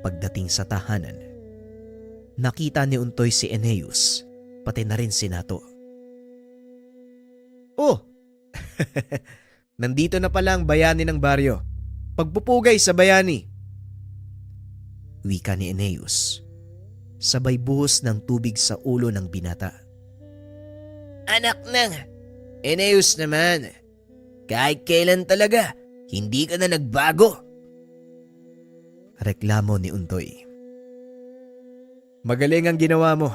Pagdating sa tahanan, nakita ni Untoy si Eneus, pati na rin si Nato. Oh! Nandito na pala ang bayani ng baryo. Pagpupugay sa bayani. Wika ni Eneus. Sabay buhos ng tubig sa ulo ng binata. Anak ng Eneus naman. Kahit kailan talaga, hindi ka na nagbago. Reklamo ni Untoy. Magaling ang ginawa mo.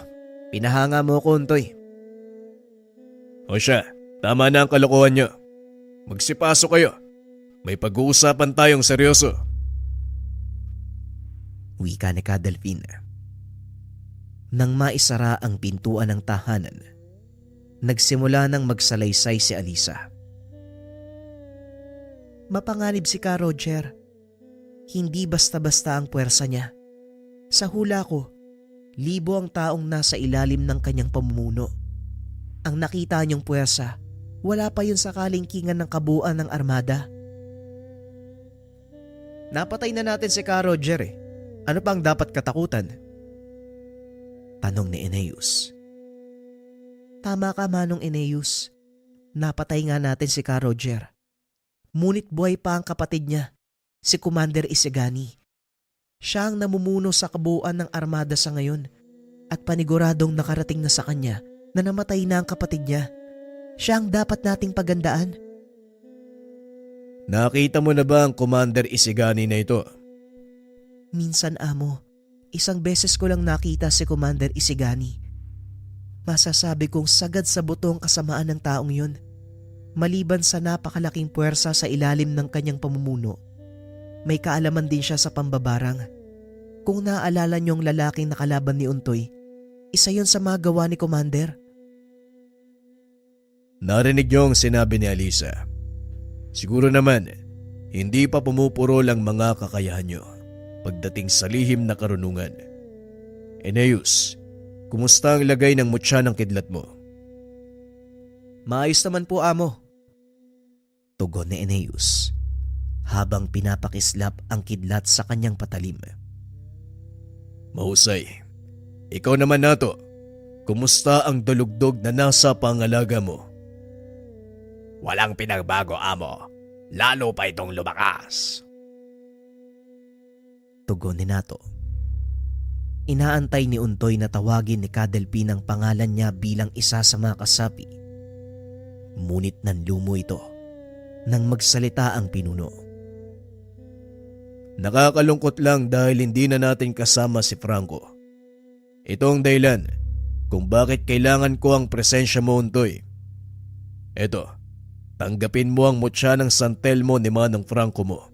Pinahanga mo ko, Untoy. O siya, tama na ang kalokohan nyo. Magsipaso kayo. May pag-uusapan tayong seryoso. Wika ni Cadelpin. Nang maisara ang pintuan ng tahanan, nagsimula nang magsalaysay si Alisa. Mapanganib si Ka Roger. Hindi basta-basta ang puwersa niya. Sa hula ko, 1,000 ang taong nasa ilalim ng kanyang pamumuno. Ang nakita niyong puwersa, wala pa yun sa kalingkingan ng kabuuan ng armada. Napatay na natin si Ka Roger eh. Ano pang dapat katakutan? Tanong ni Eneus. Tama ka, Manong Eneus. Napatay nga natin si Ka Roger. Ngunit buhay pa ang kapatid niya, si Commander Isigani. Siya ang namumuno sa kabuuan ng armada sa ngayon at paniguradong nakarating na sa kanya na namatay na ang kapatid niya. Siya ang dapat nating pagandaan. Nakita mo na ba ang Commander Isigani na ito? Minsan, amo, isang beses ko lang nakita si Commander Isigani. Masasabi kong sagad sa buto ang kasamaan ng taong yun. Maliban sa napakalaking puwersa sa ilalim ng kanyang pamumuno, may kaalaman din siya sa pambabarang. Kung naaalala niyong lalaking nakalaban ni Untoy, isa yon sa mga gawa ni Commander. Narinig niyo ang sinabi ni Alisa. Siguro naman, hindi pa pumupurol ang mga kakayahan niyo pagdating sa lihim na karunungan. Eneus, kumusta ang lagay ng mutya ng kidlat mo? Maayos naman po, amo. Tugon ni Eneus habang pinapakislap ang kidlat sa kanyang patalim. Mahusay. Ikaw naman, Nato. Kumusta ang dulugdog na nasa pangalaga mo? Walang pinagbago, amo. Lalo pa itong lumakas. Tugon ni Nato. Inaantay ni Untoy na tawagin ni Cadelpin ang pangalan niya bilang isa sa mga kasapi. Ngunit nanlumo ito nang magsalita ang pinuno. Nakakalungkot lang dahil hindi na natin kasama si Franco. Ito ang dahilan kung bakit kailangan ko ang presensya mo, Untoy. Eto, tanggapin mo ang mutya ng San Telmo ni Manong Franco mo.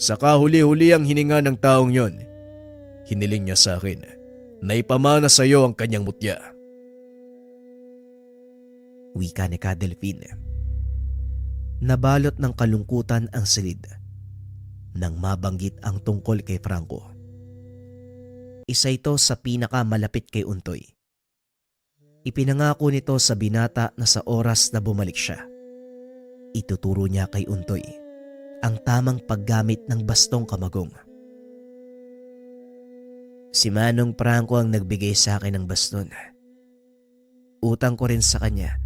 Saka huli-huli ang hininga ng taong yon. Hiniling niya sa akin na ipamana sa iyo ang kanyang mutya. Wika ni Cadelpin. Nabalot ng kalungkutan ang silid nang mabanggit ang tungkol kay Franco. Isa ito sa pinakamalapit kay Untoy. Ipinangako nito sa binata na sa oras na bumalik siya, ituturo niya kay Untoy ang tamang paggamit ng bastong kamagong. Si Manong Franco ang nagbigay sa akin ng baston. Utang ko rin sa kanya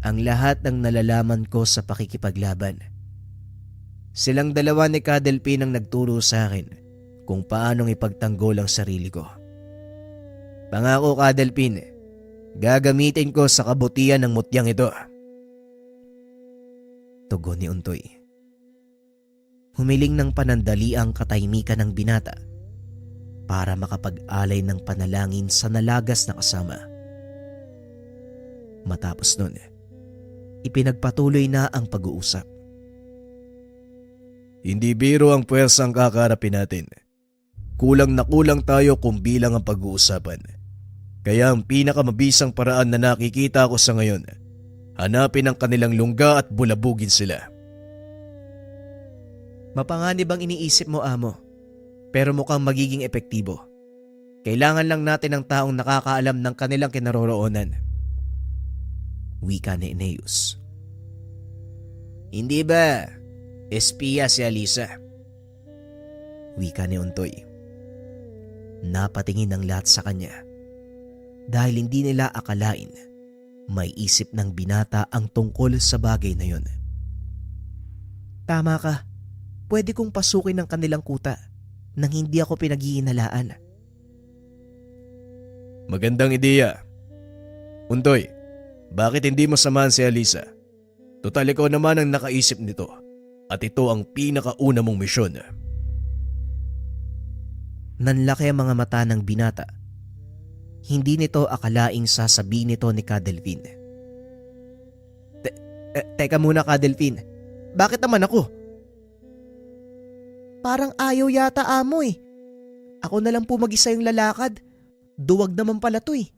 ang lahat ng nalalaman ko sa pakikipaglaban. Silang dalawa ni Cadelpin ang nagturo sa akin kung paanong ipagtanggol ang sarili ko. Pangako, Cadelpin, gagamitin ko sa kabutihan ng mutyang ito. Tugon ni Untoy. Humiling ng panandali ang katahimikan ng binata para makapag-alay ng panalangin sa nalagas na kasama. Matapos nun, ipinagpatuloy na ang pag-uusap. Hindi biro ang puwersang kakarapin natin. Kulang na kulang tayo kung bilang ang pag-uusapan. Kaya ang pinakamabisang paraan na nakikita ko sa ngayon, hanapin ang kanilang lungga at bulabugin sila. Mapanganib ang iniisip mo, Amo, pero mukhang magiging epektibo. Kailangan lang natin ng taong nakakaalam ng kanilang kinaroroonan. Wika ni Eneus. Hindi ba espiya si Alisa? Wika ni Untoy. Napatingin ang lahat sa kanya dahil hindi nila akalain may isip ng binata ang tungkol sa bagay na yon. Tama ka. Pwede kong pasukin ang kanilang kuta nang hindi ako pinag-iinalaan. Magandang ideya. Untoy, bakit hindi mo samahan si Alisa? Total ikaw naman ang nakaisip nito at ito ang pinakauna mong misyon. Nanlaki ang mga mata ng binata. Hindi nito akalaing sasabihin nito ni Cadelpin. Teka muna, Cadelpin. Bakit naman ako? Parang ayaw yata, Amo eh. Ako na lang po mag-isa yung lalakad. Duwag naman pala to eh.